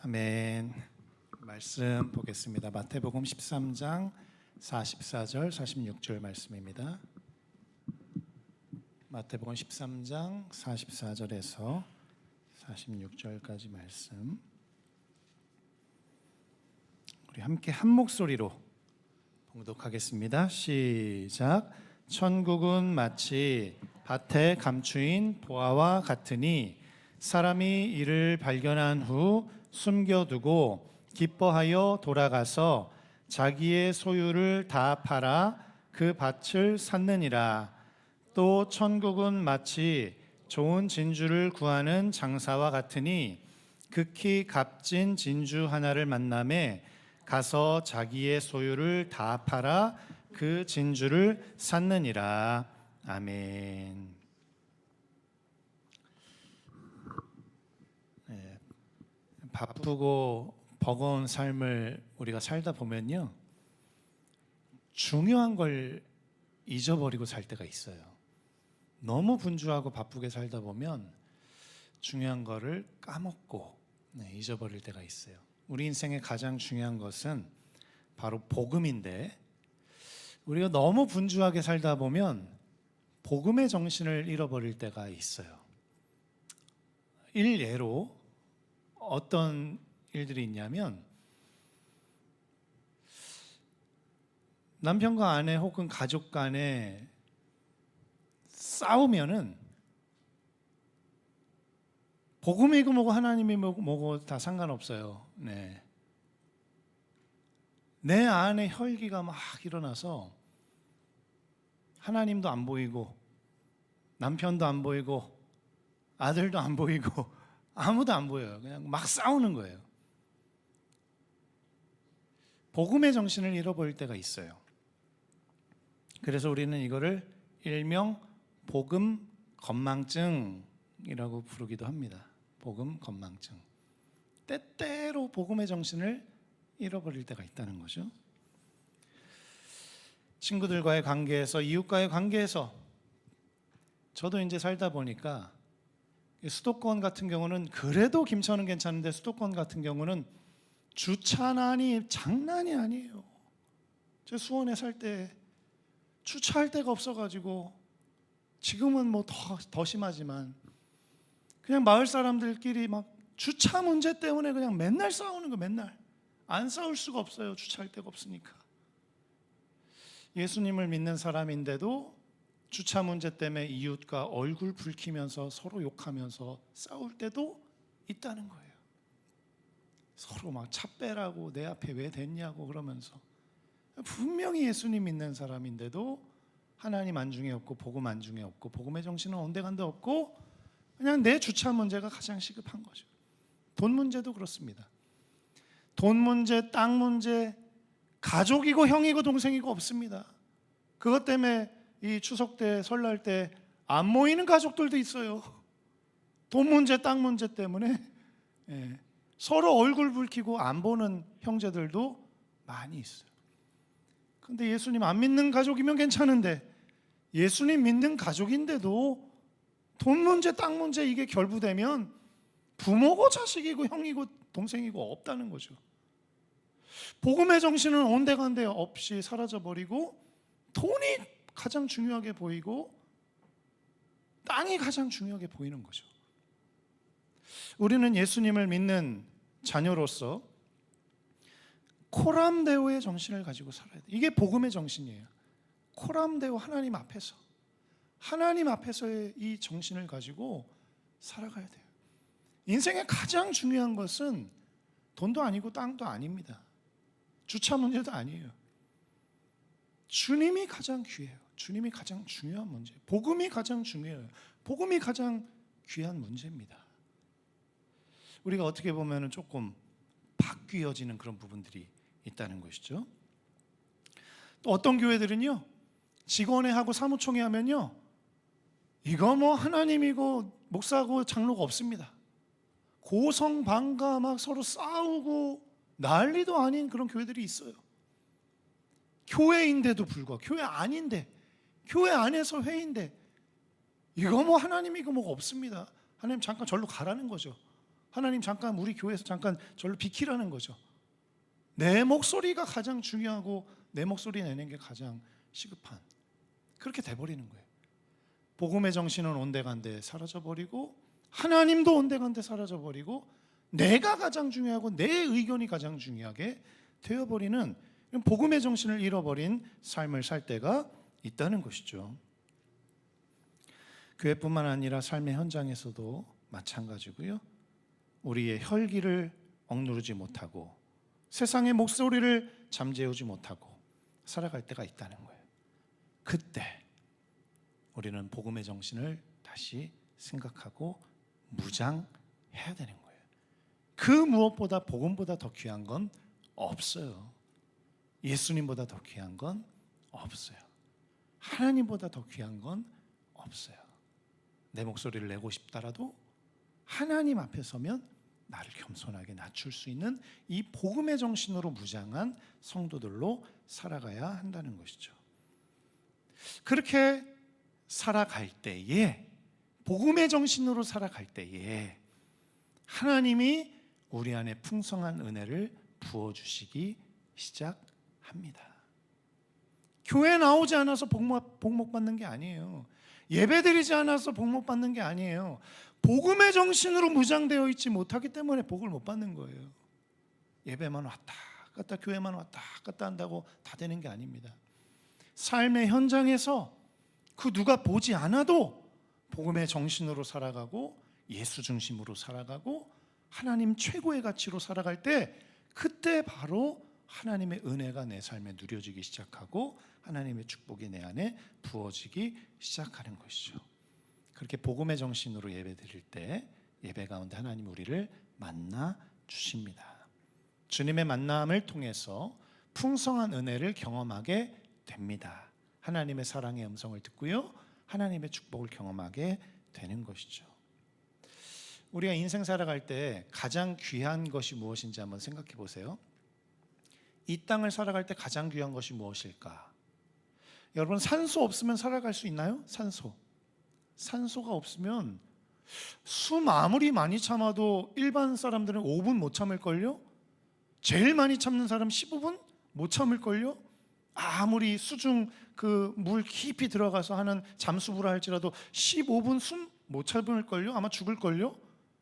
아멘. 말씀 보겠습니다. 마태복음 13장 44절 46절 말씀입니다. 마태복음 13장 44절에서 46절까지 말씀. 우리 함께 한 목소리로 봉독하겠습니다. 시작. 천국은 마치 밭에 감추인 보화와 같으니 사람이 이를 발견한 후 숨겨두고 기뻐하여 돌아가서 자기의 소유를 다 팔아 그 밭을 샀느니라. 또 천국은 마치 좋은 진주를 구하는 장사와 같으니 극히 값진 진주 하나를 만남에 가서 자기의 소유를 다 팔아 그 진주를 샀느니라. 아멘. 바쁘고 버거운 삶을 우리가 살다 보면요, 중요한 걸 잊어버리고 살 때가 있어요. 너무 분주하고 바쁘게 살다 보면 중요한 거를 까먹고 잊어버릴 때가 있어요. 우리 인생의 가장 중요한 것은 바로 복음인데, 우리가 너무 분주하게 살다 보면 복음의 정신을 잃어버릴 때가 있어요. 일례로 어떤 일들이 있냐면, 남편과 아내 혹은 가족 간에 싸우면은 복음이고 뭐고 하나님이 뭐고 다 상관없어요. 내 안에 혈기가 막 일어나서 하나님도 안 보이고 남편도 안 보이고 아들도 안 보이고 아무도 안 보여요. 그냥 막 싸우는 거예요. 복음의 정신을 잃어버릴 때가 있어요. 그래서 우리는 이거를 일명 복음 건망증이라고 부르기도 합니다. 복음 건망증. 때때로 복음의 정신을 잃어버릴 때가 있다는 거죠. 친구들과의 관계에서, 이웃과의 관계에서, 저도 이제 살다 보니까 수도권 같은 경우는 그래도 김천은 괜찮은데, 수도권 같은 경우는 주차난이 장난이 아니에요. 제 수원에 살 때 주차할 데가 없어가지고, 지금은 뭐 더 심하지만 그냥 마을 사람들끼리 막 주차 문제 때문에 그냥 맨날 싸우는 거. 맨날 안 싸울 수가 없어요. 주차할 데가 없으니까. 예수님을 믿는 사람인데도 주차 문제 때문에 이웃과 얼굴 붉히면서 서로 욕하면서 싸울 때도 있다는 거예요. 서로 막 차 빼라고, 내 앞에 왜 됐냐고 그러면서. 분명히 예수님 믿는 사람인데도 하나님 안중에 없고 복음 안중에 없고 복음의 정신은 온데간데 없고 그냥 내 주차 문제가 가장 시급한 거죠. 돈 문제도 그렇습니다. 돈 문제, 땅 문제, 가족이고 형이고 동생이고 없습니다. 그것 때문에 이 추석 때, 설날 때 안 모이는 가족들도 있어요. 돈 문제, 땅 문제 때문에 서로 얼굴 붉히고 안 보는 형제들도 많이 있어요. 근데 예수님 안 믿는 가족이면 괜찮은데, 예수님 믿는 가족인데도 돈 문제, 땅 문제 이게 결부되면 부모고 자식이고 형이고 동생이고 없다는 거죠. 복음의 정신은 온데간데 없이 사라져버리고 돈이 가장 중요하게 보이고 땅이 가장 중요하게 보이는 거죠. 우리는 예수님을 믿는 자녀로서 코람데오의 정신을 가지고 살아야 돼요. 이게 복음의 정신이에요. 코람데오, 하나님 앞에서의 이 정신을 가지고 살아가야 돼요. 인생의 가장 중요한 것은 돈도 아니고 땅도 아닙니다. 주차 문제도 아니에요. 주님이 가장 귀해요. 주님이 가장 중요한 문제. 복음이 가장 중요해요. 복음이 가장 귀한 문제입니다. 우리가 어떻게 보면 조금 바뀌어지는 그런 부분들이 있다는 것이죠. 또 어떤 교회들은요, 직원회하고 사무총회 하면요, 이거 뭐 하나님이고 목사고 장로가 없습니다. 고성방가 막 서로 싸우고 난리도 아닌 그런 교회들이 있어요. 교회인데도 불구하고, 교회 아닌데, 교회 안에서 회의인데 이거 뭐 하나님이고 뭐가 없습니다. 하나님 잠깐 절로 가라는 거죠. 하나님 잠깐 우리 교회에서 잠깐 절로 비키라는 거죠. 내 목소리가 가장 중요하고 내 목소리 내는 게 가장 시급한, 그렇게 돼버리는 거예요. 복음의 정신은 온데간데 사라져버리고 하나님도 온데간데 사라져버리고 내가 가장 중요하고 내 의견이 가장 중요하게 되어버리는 복음의 정신을 잃어버린 삶을 살 때가 있다는 것이죠. 교회뿐만 아니라 삶의 현장에서도 마찬가지고요. 우리의 혈기를 억누르지 못하고 세상의 목소리를 잠재우지 못하고 살아갈 때가 있다는 거예요. 그때 우리는 복음의 정신을 다시 생각하고 무장해야 되는 거예요. 그 무엇보다 복음보다 더 귀한 건 없어요. 예수님보다 더 귀한 건 없어요. 하나님보다 더 귀한 건 없어요. 내 목소리를 내고 싶다라도 하나님 앞에 서면 나를 겸손하게 낮출 수 있는 이 복음의 정신으로 무장한 성도들로 살아가야 한다는 것이죠. 그렇게 살아갈 때에, 복음의 정신으로 살아갈 때에 하나님이 우리 안에 풍성한 은혜를 부어주시기 시작합니다. 교회 나오지 않아서 복목받는 게 아니에요. 예배드리지 않아서 복목받는 게 아니에요. 복음의 정신으로 무장되어 있지 못하기 때문에 복을 못 받는 거예요. 예배만 왔다 갔다, 교회만 왔다 갔다 한다고 다 되는 게 아닙니다. 삶의 현장에서 그 누가 보지 않아도 복음의 정신으로 살아가고 예수 중심으로 살아가고 하나님 최고의 가치로 살아갈 때, 그때 바로 하나님의 은혜가 내 삶에 누려지기 시작하고 하나님의 축복이 내 안에 부어지기 시작하는 것이죠. 그렇게 복음의 정신으로 예배 드릴 때 예배 가운데 하나님 우리를 만나 주십니다. 주님의 만남을 통해서 풍성한 은혜를 경험하게 됩니다. 하나님의 사랑의 음성을 듣고요, 하나님의 축복을 경험하게 되는 것이죠. 우리가 인생 살아갈 때 가장 귀한 것이 무엇인지 한번 생각해 보세요. 이 땅을 살아갈 때 가장 귀한 것이 무엇일까? 여러분, 산소 없으면 살아갈 수 있나요? 산소가 없으면 숨 아무리 많이 참아도 일반 사람들은 5분 못 참을걸요? 제일 많이 참는 사람 15분 못 참을걸요? 아무리 수중 그 물 깊이 들어가서 하는 잠수부라 할지라도 15분 숨 못 참을걸요? 아마 죽을걸요?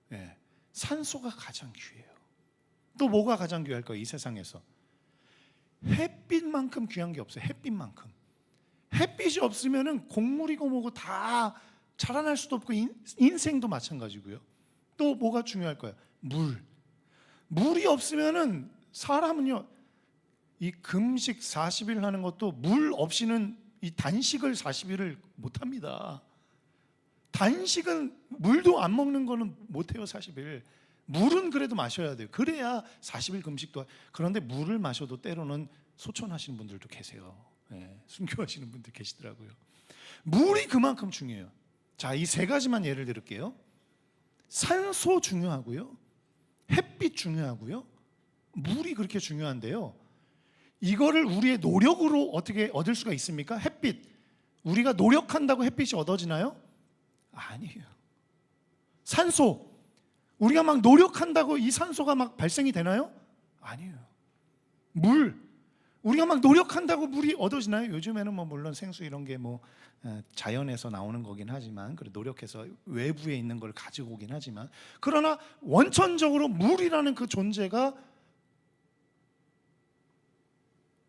네. 산소가 가장 귀해요. 또 뭐가 가장 귀할까요? 이 세상에서 햇빛만큼 귀한 게 없어요. 햇빛만큼. 햇빛이 없으면은 곡물이고 뭐고 다 자라날 수도 없고 인생도 마찬가지고요. 또 뭐가 중요할까요? 물이 없으면은 사람은요, 이 금식 40일 하는 것도 물 없이는 이 단식을 40일을 못 합니다. 단식은 물도 안 먹는 거는 못 해요. 40일. 물은 그래도 마셔야 돼요. 그래야 40일 금식도. 그런데 물을 마셔도 때로는 소천하시는 분들도 계세요. 네, 순교하시는 분들 계시더라고요. 물이 그만큼 중요해요. 자, 이 세 가지만 예를 들을게요. 산소 중요하고요, 햇빛 중요하고요, 물이 그렇게 중요한데요. 이거를 우리의 노력으로 어떻게 얻을 수가 있습니까? 햇빛. 우리가 노력한다고 햇빛이 얻어지나요? 아니에요. 산소. 우리가 막 노력한다고 이 산소가 막 발생이 되나요? 아니에요. 물. 우리가 막 노력한다고 물이 얻어지나요? 요즘에는 뭐 물론 생수 이런 게 뭐 자연에서 나오는 거긴 하지만, 그래 노력해서 외부에 있는 걸 가지고 오긴 하지만, 그러나 원천적으로 물이라는 그 존재가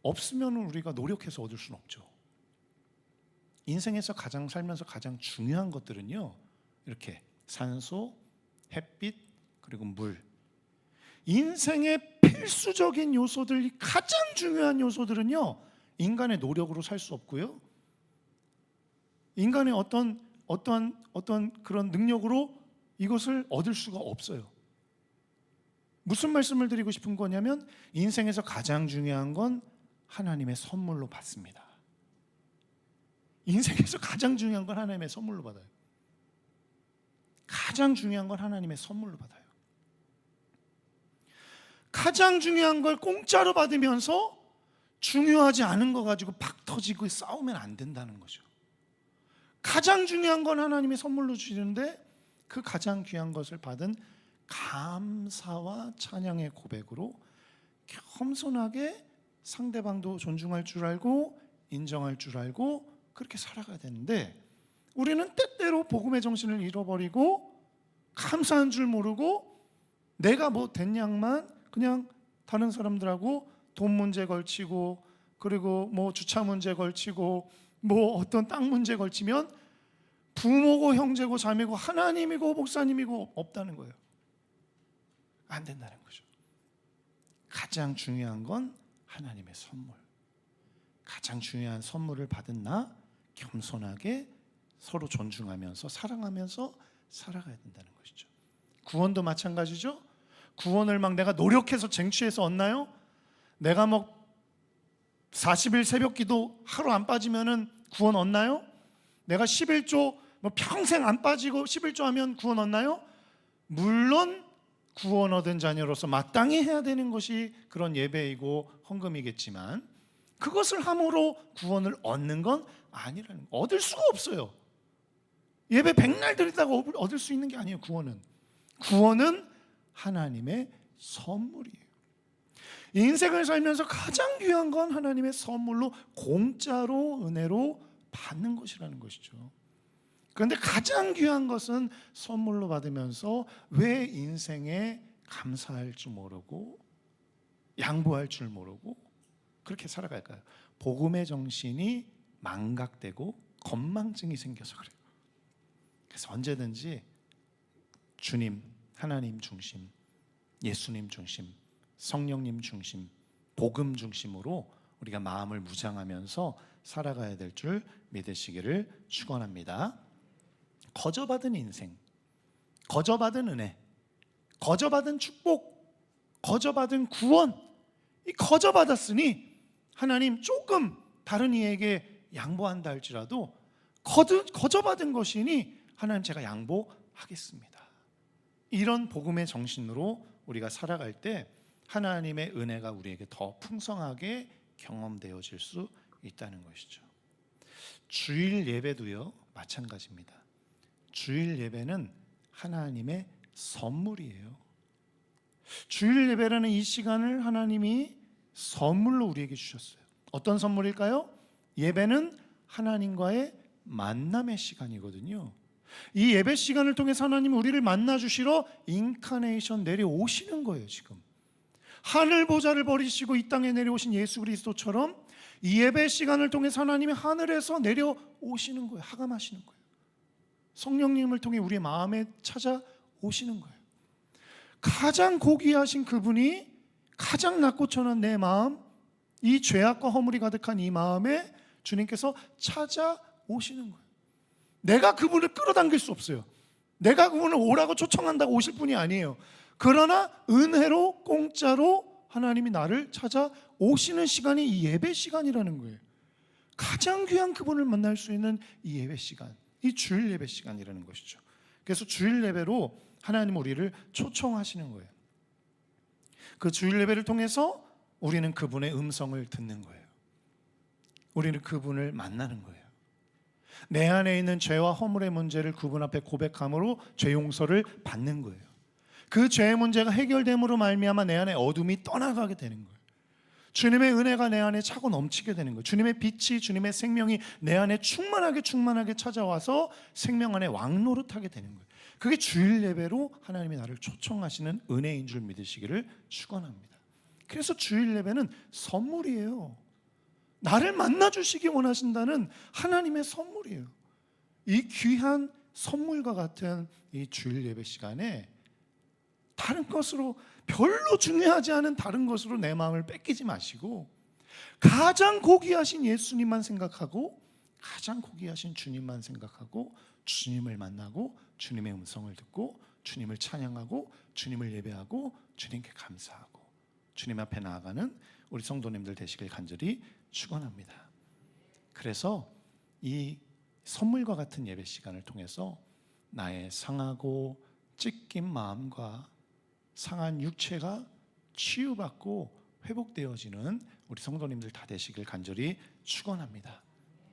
없으면 우리가 노력해서 얻을 수는 없죠. 인생에서 가장 살면서 가장 중요한 것들은요, 이렇게 산소, 햇빛, 그리고 물. 인생의 필수적인 요소들, 가장 중요한 요소들은요, 인간의 노력으로 살 수 없고요, 인간의 어떤 그런 능력으로 이것을 얻을 수가 없어요. 무슨 말씀을 드리고 싶은 거냐면, 인생에서 가장 중요한 건 하나님의 선물로 받습니다. 인생에서 가장 중요한 건 하나님의 선물로 받아요. 가장 중요한 건 하나님의 선물로 받아요. 가장 중요한 걸 공짜로 받으면서 중요하지 않은 거 가지고 팍 터지고 싸우면 안 된다는 거죠. 가장 중요한 건 하나님의 선물로 주시는데, 그 가장 귀한 것을 받은 감사와 찬양의 고백으로 겸손하게 상대방도 존중할 줄 알고 인정할 줄 알고 그렇게 살아가야 되는데, 우리는 때때로 복음의 정신을 잃어버리고 감사한 줄 모르고 내가 뭐 된 양만 그냥 다른 사람들하고 돈 문제 걸치고, 그리고 뭐 주차 문제 걸치고, 뭐 어떤 땅 문제 걸치면 부모고 형제고 자매고 하나님이고 목사님이고 없다는 거예요. 안 된다는 거죠. 가장 중요한 건 하나님의 선물. 가장 중요한 선물을 받은 나 겸손하게 서로 존중하면서 사랑하면서 살아가야 된다는 것이죠. 구원도 마찬가지죠. 구원을 막 내가 노력해서 쟁취해서 얻나요? 내가 뭐 40일 새벽 기도 하루 안 빠지면은 구원 얻나요? 내가 11조 뭐 평생 안 빠지고 11조 하면 구원 얻나요? 물론 구원 얻은 자녀로서 마땅히 해야 되는 것이 그런 예배이고 헌금이겠지만, 그것을 함으로 구원을 얻는 건 아니라는 거. 얻을 수가 없어요. 예배 백날 드리다가 얻을 수 있는 게 아니에요. 구원은 하나님의 선물이에요. 인생을 살면서 가장 귀한 건 하나님의 선물로 공짜로 은혜로 받는 것이라는 것이죠. 그런데 가장 귀한 것은 선물로 받으면서 왜 인생에 감사할 줄 모르고 양보할 줄 모르고 그렇게 살아갈까요? 복음의 정신이 망각되고 건망증이 생겨서 그래요. 그래서 언제든지 주님, 하나님 중심, 예수님 중심, 성령님 중심, 복음 중심으로 우리가 마음을 무장하면서 살아가야 될 줄 믿으시기를 축원합니다. 거저받은 인생, 거저받은 은혜, 거저받은 축복, 거저받은 구원, 이 거저받았으니 하나님 조금 다른 이에게 양보한다 할지라도 거저받은 것이니 하나님 제가 양보하겠습니다. 이런 복음의 정신으로 우리가 살아갈 때 하나님의 은혜가 우리에게 더 풍성하게 경험되어질 수 있다는 것이죠. 주일 예배도요 마찬가지입니다. 주일 예배는 하나님의 선물이에요. 주일 예배라는 이 시간을 하나님이 선물로 우리에게 주셨어요. 어떤 선물일까요? 예배는 하나님과의 만남의 시간이거든요. 이 예배 시간을 통해서 하나님은 우리를 만나 주시러 인카네이션 내려오시는 거예요. 지금 하늘 보좌를 버리시고 이 땅에 내려오신 예수 그리스도처럼 이 예배 시간을 통해서 하나님이 하늘에서 내려오시는 거예요. 하감하시는 거예요. 성령님을 통해 우리의 마음에 찾아오시는 거예요. 가장 고귀하신 그분이 가장 낮고 천한 내 마음, 이 죄악과 허물이 가득한 이 마음에 주님께서 찾아오시는 거예요. 내가 그분을 끌어당길 수 없어요. 내가 그분을 오라고 초청한다고 오실 분이 아니에요. 그러나 은혜로 공짜로 하나님이 나를 찾아오시는 시간이 이 예배 시간이라는 거예요. 가장 귀한 그분을 만날 수 있는 이 예배 시간, 이 주일 예배 시간이라는 것이죠. 그래서 주일 예배로 하나님 우리를 초청하시는 거예요. 그 주일 예배를 통해서 우리는 그분의 음성을 듣는 거예요. 우리는 그분을 만나는 거예요. 내 안에 있는 죄와 허물의 문제를 그분 앞에 고백함으로 죄 용서를 받는 거예요. 그 죄의 문제가 해결됨으로 말미암아 내 안에 어둠이 떠나가게 되는 거예요. 주님의 은혜가 내 안에 차고 넘치게 되는 거예요. 주님의 빛이, 주님의 생명이 내 안에 충만하게 찾아와서 생명 안에 왕노릇하게 되는 거예요. 그게 주일 예배로 하나님이 나를 초청하시는 은혜인 줄 믿으시기를 축원합니다. 그래서 주일 예배는 선물이에요. 나를 만나주시기 원하신다는 하나님의 선물이에요. 이 귀한 선물과 같은 이 주일 예배 시간에 다른 것으로, 별로 중요하지 않은 다른 것으로 내 마음을 뺏기지 마시고 가장 고귀하신 예수님만 생각하고 가장 고귀하신 주님만 생각하고 주님을 만나고 주님의 음성을 듣고 주님을 찬양하고 주님을 예배하고 주님께 감사하고 주님 앞에 나아가는 우리 성도님들 되시길 간절히 축원합니다. 그래서 이 선물과 같은 예배 시간을 통해서 나의 상하고 찢긴 마음과 상한 육체가 치유받고 회복되어지는 우리 성도님들 다 되시길 간절히 축원합니다.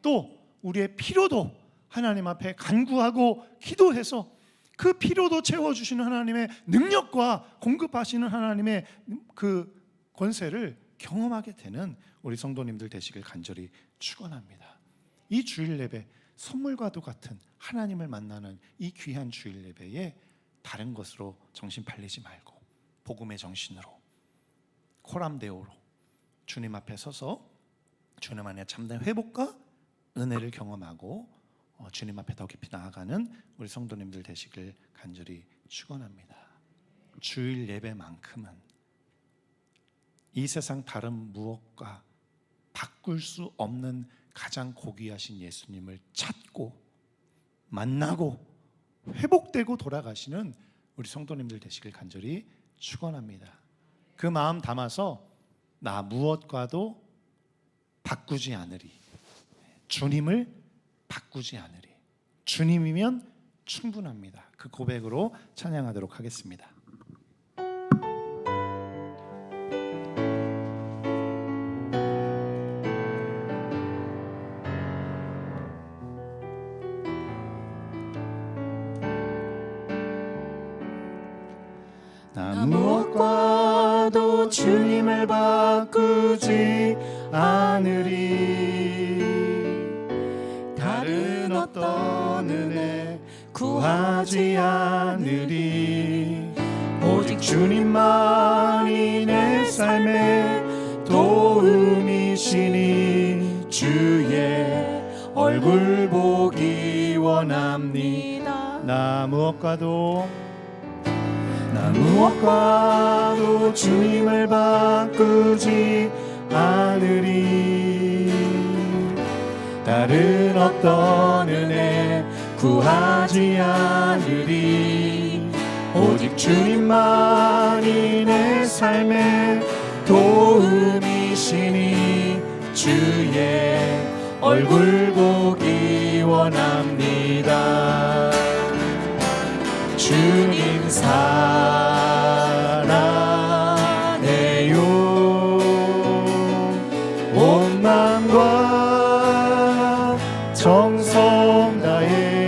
또 우리의 필요도 하나님 앞에 간구하고 기도해서 그 필요도 채워주시는 하나님의 능력과 공급하시는 하나님의 그 권세를 경험하게 되는 우리 성도님들 되시길 간절히 축원합니다. 이 주일 예배, 선물과도 같은 하나님을 만나는 이 귀한 주일 예배에 다른 것으로 정신 팔리지 말고 복음의 정신으로, 코람데오로 주님 앞에 서서 주님 안에 참된 회복과 은혜를 경험하고 주님 앞에 더 깊이 나아가는 우리 성도님들 되시길 간절히 축원합니다. 주일 예배만큼은 이 세상 다른 무엇과 바꿀 수 없는 가장 고귀하신 예수님을 찾고 만나고 회복되고 돌아가시는 우리 성도님들 되시길 간절히 축원합니다. 그 마음 담아서 나 무엇과도 바꾸지 않으리, 주님을 바꾸지 않으리, 주님이면 충분합니다. 그 고백으로 찬양하도록 하겠습니다. 나 무엇과도 주님을 바꾸지 않으리, 다른 어떤 은혜 구하지 않으리, 오직 주님만이 내 삶의 도움이시니 주의 얼굴 보기 원합니다. 나 무엇과도 주님을 바꾸지 않으리, 다른 어떤 은혜 구하지 않으리, 오직 주님만이 내 삶의 도움이시니 주의 얼굴 보기 원합니다. 주님 사랑해요. 온 마음과 정성 다해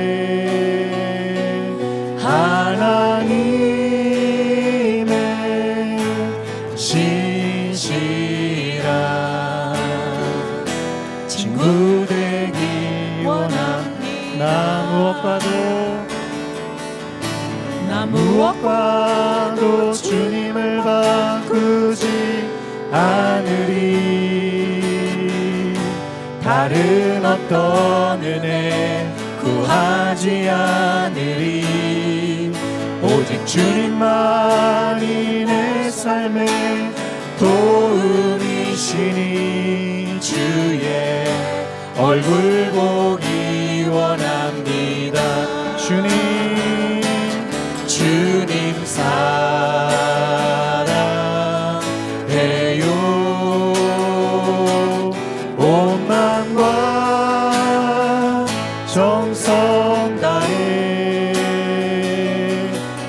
하나님의 신실한 친구 되기 원합니다. 나 무엇과도 주님을 바꾸지 않으리, 다른 어떤 은혜 구하지 않으리, 오직 주님만이 내 삶의 도움이시니 주의 얼굴 보기 원합니다. 주님 사랑해요. 온 마음과 정성 다해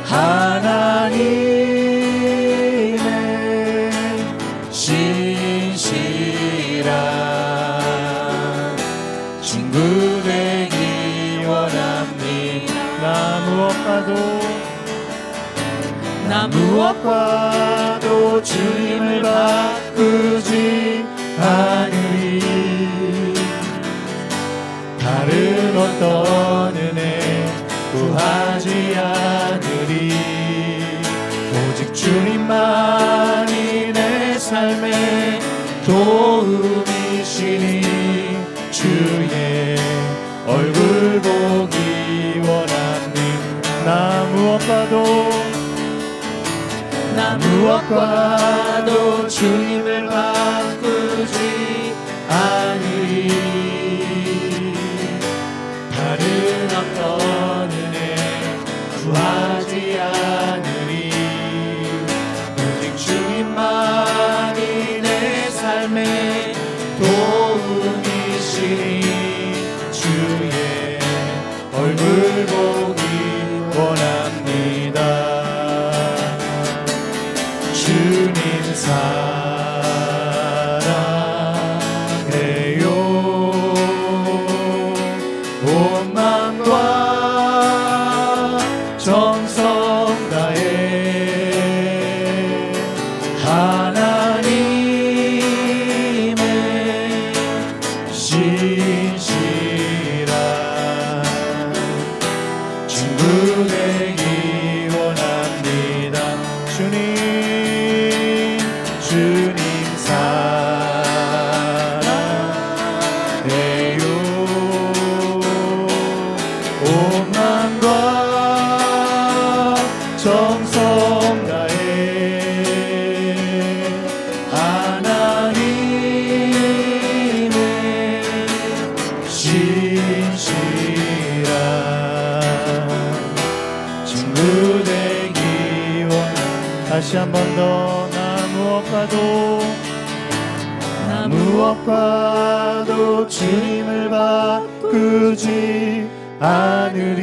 하나님의 신실한 친구 되기 원합니다. 나 무엇과도 주님을 바꾸지 않으리, 다른 어떤 은혜 구하지 않으리, 오직 주님만이 내 삶의 도움이시니 주의 얼굴 보기 원합니다. 나 무엇과도 주님을 바꾸지 않으리, 다른 어떤 은혜 구하지 않으리, 오직 주님만이 내 삶의 도움이시니 주의 얼굴 보기 원합니다. 주님 사랑해요. 정성 다해 하나님의 신실한 친구 되기 원합니다. 주님 사랑해요. 온 마음과 정성 다해 하나님의 신실한 친구 되기 원합니다. 다시 한 번 더. 나 무엇과도 주님을 바꾸지 않으리.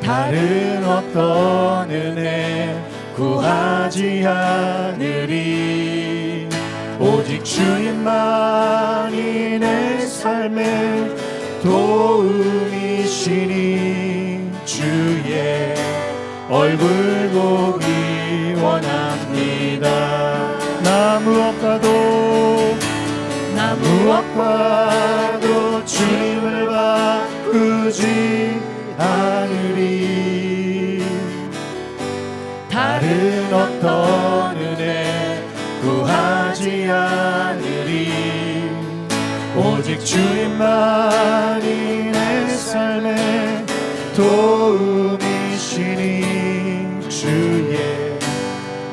다른 어떤 은혜 구하지 않으리. 오직 주님만이 내 삶의 도움이시니 주의 얼굴 보기 원합니다. 나 무엇과도 주님을 바꾸지 않으리. 다른 어떤 은혜 구하지 않으리. 오직 주님만이 내 삶의 도움이시니 주의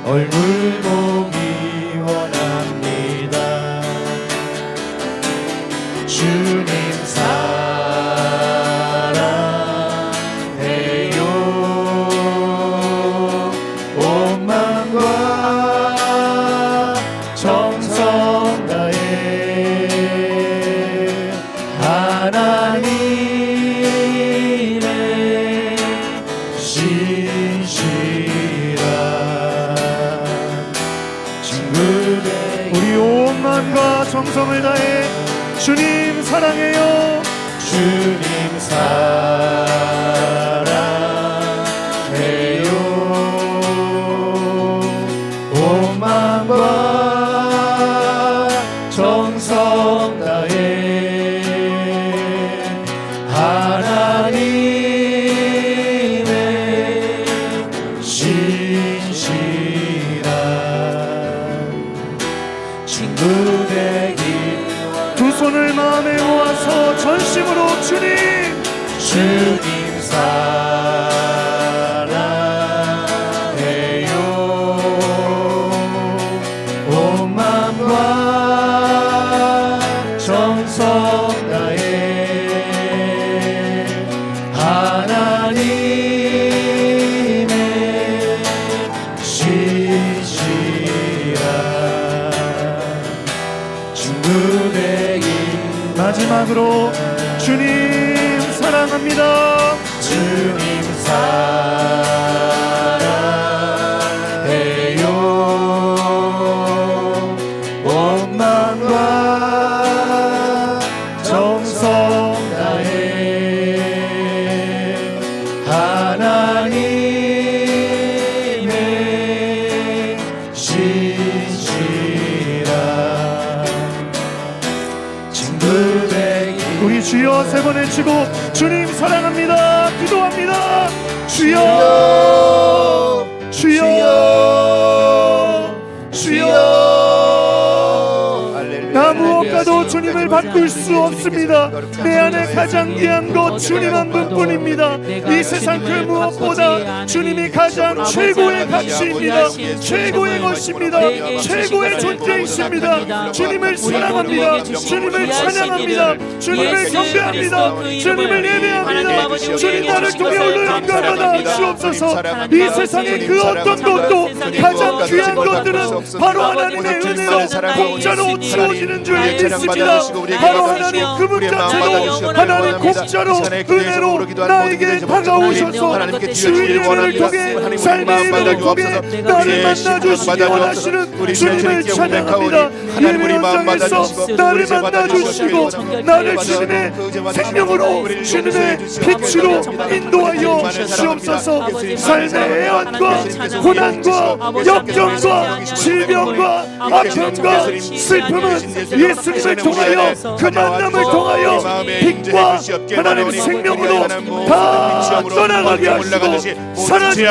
얼굴 보기 원합니다. 주님 사랑해요. 온 마음과 정성 다해 하나님의 신실한 우리 온 마음과 정성을 다해 주님 사랑해요. 주님 사랑해요. 온 마음과 정성 다해 하나님의 신실한 친구 되기. 두 손을 마음에 모아서 전심으로 주님 사랑해요. 온 마음과 정성 다해 하나님의 신실한 친구 되기. 마지막으로 주님 사랑합니다. 주님 사랑해요. 온 마음과 정성 다해 하나님의 신실한 친구 되기. 우리 주여 세 번 외치고 주님 사랑합니다 기도합니다. 주여 주여 주여. 나 무엇과도 주님을 바꿀 수 없습니다. 내 안에 가장 귀한 것 주님 한 분뿐입니다. 이 세상 그 무엇보다 주님이 가장 최고의 가치입니다. 최고의 것입니다. 최고의 존재이십니다. 주님을 사랑합니다. 주님을 찬양합니다. 주님을 경배합니다. 주님을 예배합니다. 주님 나를 통해 오늘 영광받아 주옵소서. 이 세상의 그 어떤 것도 가장 귀한 것들은 바로 하나님의 은혜로 공짜로 주어지는 줄 믿습니다. 아니라 바로 하나님 그분 자체로 하나님 공짜로 은혜로 나에게 다가오셔서 주의 예배를 통해 삶의 예배를 통해 나를 만나주시기 원하시는 주님을 찬양합니다. 예배 현장에서 나를 만나주시고 나를 주님의 생명으로 주님의 빛으로 인도하여 주옵소서. 삶의 애환과 고난과 역경과 질병과 아픔과 슬픔은 예수님을 통하여 그 만남을 통하여 빛과 하나님의 생명으로 다 떠나가게 하시고 사라지게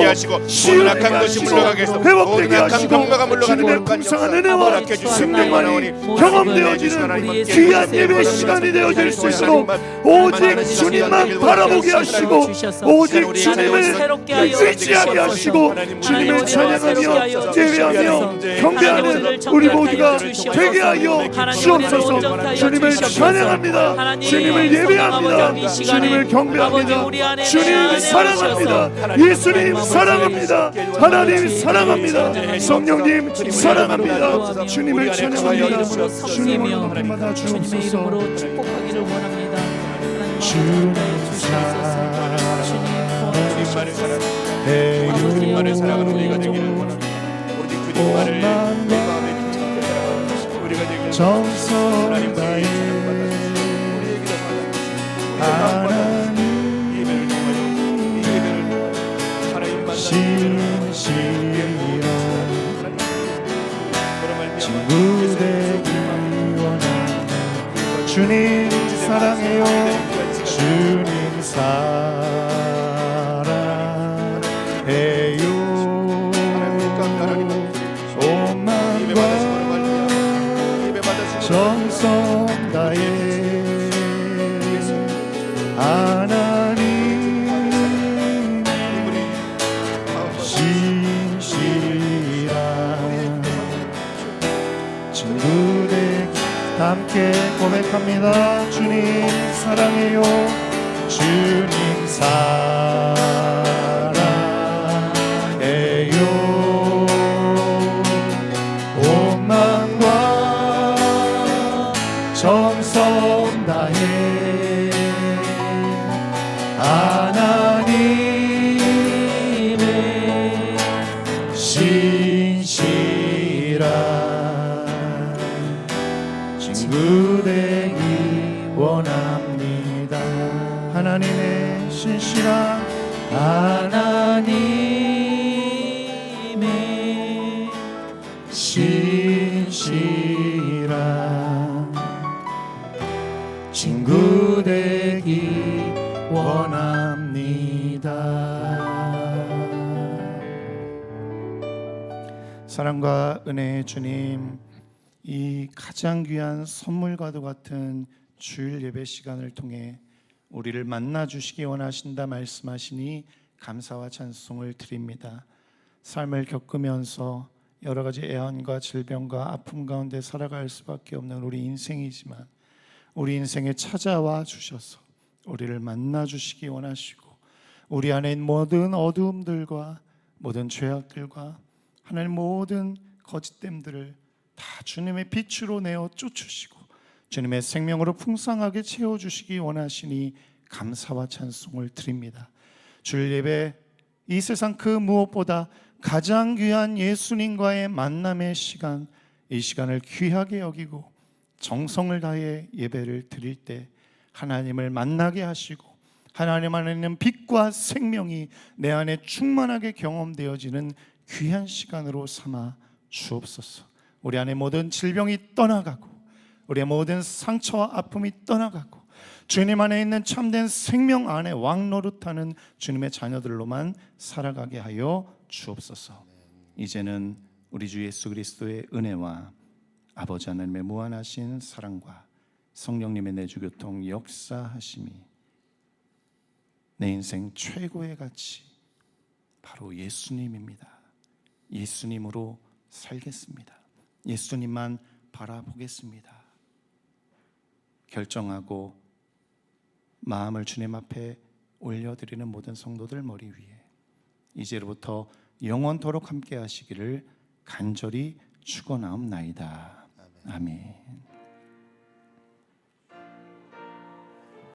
하시고 치유하게 하시고 회복되게 하시고 주님의 풍성한 은혜와 생명만이 경험되어지는 귀한 예배 시간이 되어질 수 있도록 오직 주님만 바라보게 하시고 오직 주님을 의지하게 하시고 주님을 찬양하며 예배하며 경배하는 우리 모두가 되게 하여 주옵소서. 주님을 찬양합니다. 주님을 예배합니다. 주님을 경배합니다. 주님 사랑합니다. 예수님 사랑합니다. 하나님 사랑합니다. 성령님 사랑합니다. 주님을 찬양합니다. 주님을 높임받아 주옵소서. 축복하기를 원합니다. 주님 주님만을 사랑하는 우리가 되기를 원합니다. 오직 주님만을 내 마음에 깊게 사랑하는 우리가 되기를 정성 하나님 다해 우리에게 하나님 예배를 통하여 예배를 하나님 만나는 친구 되기 원합니다. 주님 사랑해요. 주님 사랑해요. 온 마음과 정성 다해 하나님 신실한 친구 되기 함께 고백합니다. 주님 사랑해요. 주님 사랑해요. 온 마음과 정성 다해 하나님의 신실한 친구 되기 원합니다. 하나님의 신실한 하나님의 신실한 친구 되기 원합니다. 사랑과 은혜의 주님, 이 가장 귀한 선물과도 같은 주일 예배 시간을 통해 우리를 만나 주시기 원하신다 말씀하시니 감사와 찬송을 드립니다. 삶을 겪으면서 여러 가지 애환과 질병과 아픔 가운데 살아갈 수밖에 없는 우리 인생이지만 우리 인생에 찾아와 주셔서 우리를 만나 주시기 원하시고 우리 안에 있는 모든 어두움들과 모든 죄악들과 하나님 모든 거짓됨들을 다 주님의 빛으로 내어 쫓으시고 주님의 생명으로 풍성하게 채워주시기 원하시니 감사와 찬송을 드립니다. 주일 예배, 이 세상 그 무엇보다 가장 귀한 예수님과의 만남의 시간, 이 시간을 귀하게 여기고 정성을 다해 예배를 드릴 때 하나님을 만나게 하시고 하나님 안에 있는 빛과 생명이 내 안에 충만하게 경험되어지는 귀한 시간으로 삼아 주옵소서. 우리 안에 모든 질병이 떠나가고 우리의 모든 상처와 아픔이 떠나가고 주님 안에 있는 참된 생명 안에 왕노릇하는 주님의 자녀들로만 살아가게 하여 주옵소서. 이제는 우리 주 예수 그리스도의 은혜와 아버지 하나님의 무한하신 사랑과 성령님의 내주교통 역사하심이 내 인생 최고의 가치 바로 예수님입니다. 예수님으로 살겠습니다. 예수님만 바라보겠습니다. 결정하고 마음을 주님 앞에 올려드리는 모든 성도들 머리 위에 이제로부터 영원토록 함께 하시기를 간절히 축원하옵나이다. 아멘.